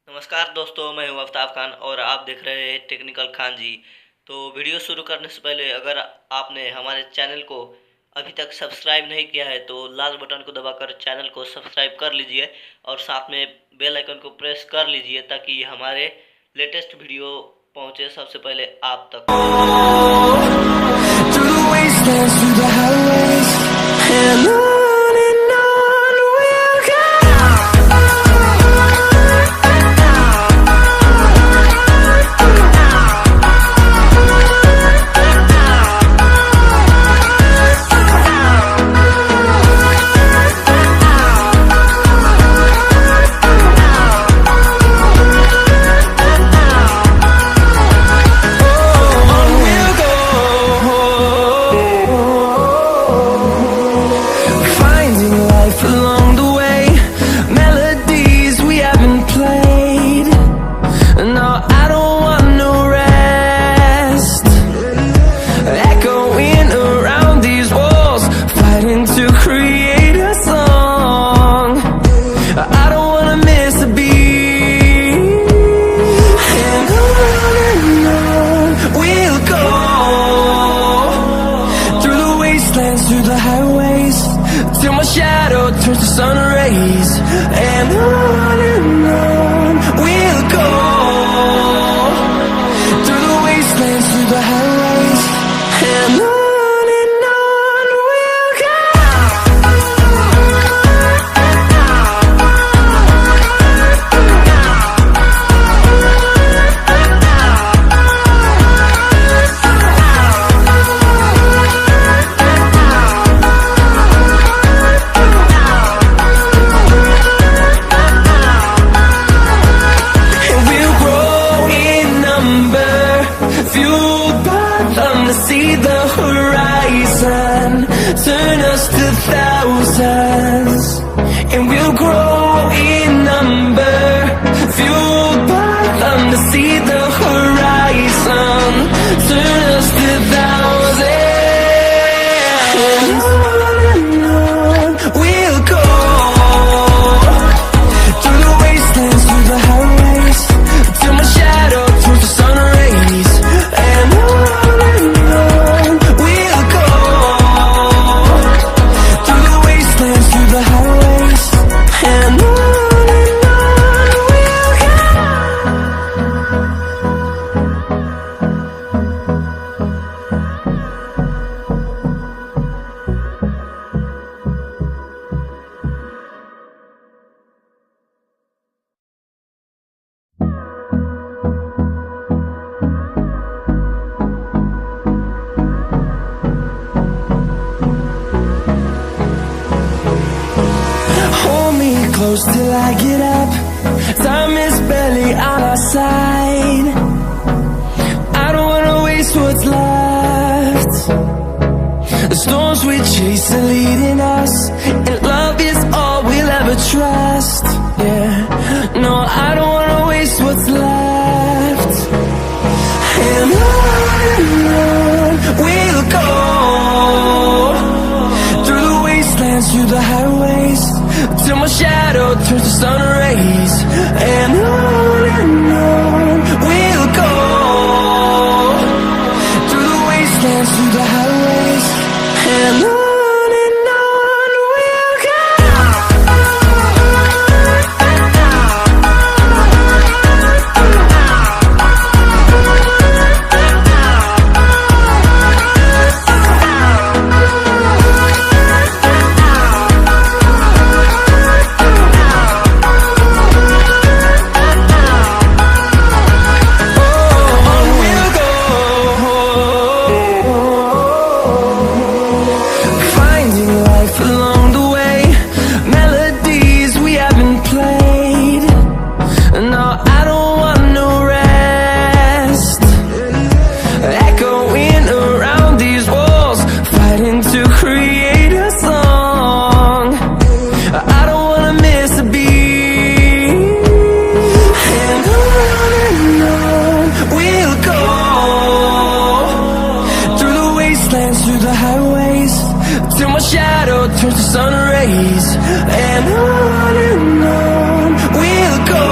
नमस्कार दोस्तों, मैं हूं आफ्ताब खान और आप देख रहे हैं टेक्निकल खान जी। तो वीडियो शुरू करने से पहले अगर आपने हमारे चैनल को अभी तक सब्सक्राइब नहीं किया है तो लाल बटन को दबाकर चैनल को सब्सक्राइब कर लीजिए और साथ में बेल आइकन को प्रेस कर लीजिए ताकि हमारे लेटेस्ट वीडियो पहुंचे सबसे पहले आप तक। Through the highways, till my shadow turns to sun rays, and on we'll go. Through the wastelands, through the highways, and on we'll go. See the horizon, turn us to thousands, and we'll grow in number, fueled by them to see the horizon, turn us to thousands, and on we'll go, through the wastelands, through the highways, till my shadow turns to sun rays, and on close till I get up. Time is barely on our side. I don't wanna waste what's left. The storms we chase are leading us, and love is all we'll ever trust. Yeah, no, I don't wanna waste what's left. And on we'll go, through the wastelands, through the highways, till my shadow turns to sun rays, and on we'll go, through the wastelands, through the highways, and on we'll go. Till my shadow turns to sun rays, and on we'll go.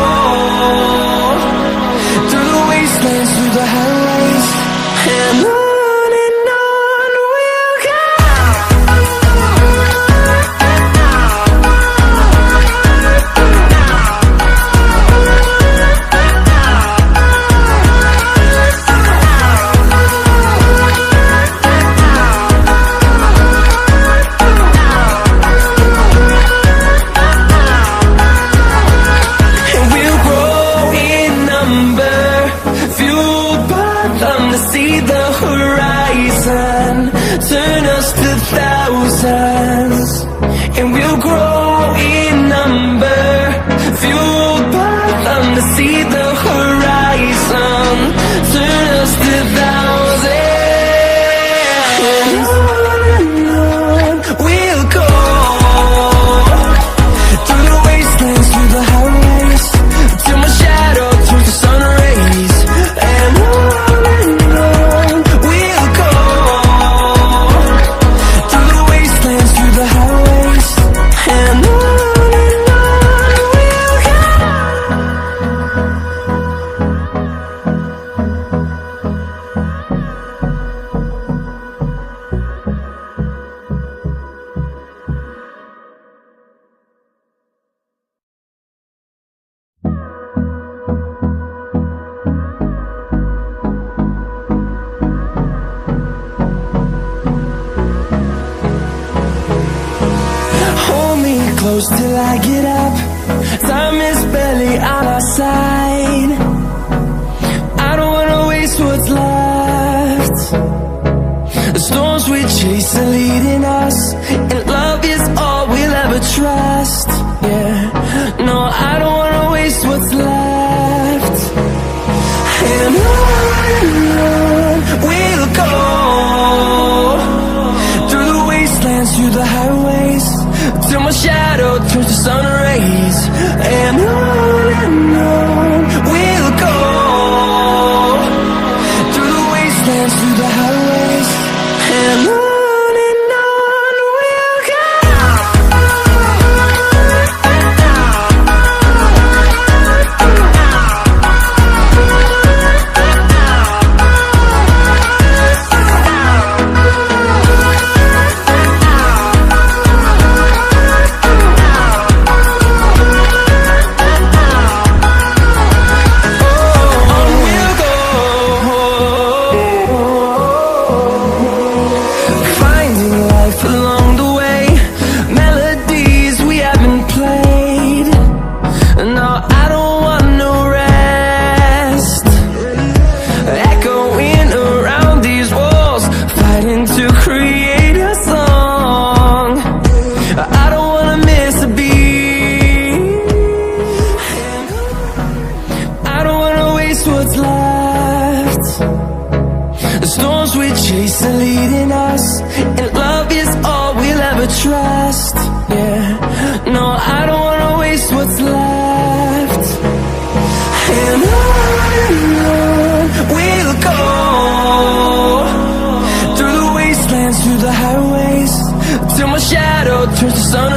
thousands, and we'll grow in number, fueled by them to see the horizon, turn us to thousands. And on we'll go, through the wastelands, through the highways, till my shadow turns to sun rays. And on we'll go, through the wastelands, through the highways. And on we'll go. Hold me close till I get up. Time is barely on our side. I don't wanna waste what's left. The storms we chase are leading us, and love is all we'll ever trust. Yeah, no, I don't wanna waste what's left. And on we'll go, through the wastelands, through the highways, till my shadow turns to sun rays. And on we'll go, through the wastelands, through the highways. And on we'll go. Finding life along the way, melodies we haven't played. No, I don't want no rest. Echoing around these walls, fighting to create a song. I don't wanna miss a beat. I don't wanna waste what's left. The storms we chase are leading us, and love is all we'll ever trust. Yeah, no, I don't wanna waste what's left. And on we'll go, through the wastelands, through the highways, till my shadow turns to sun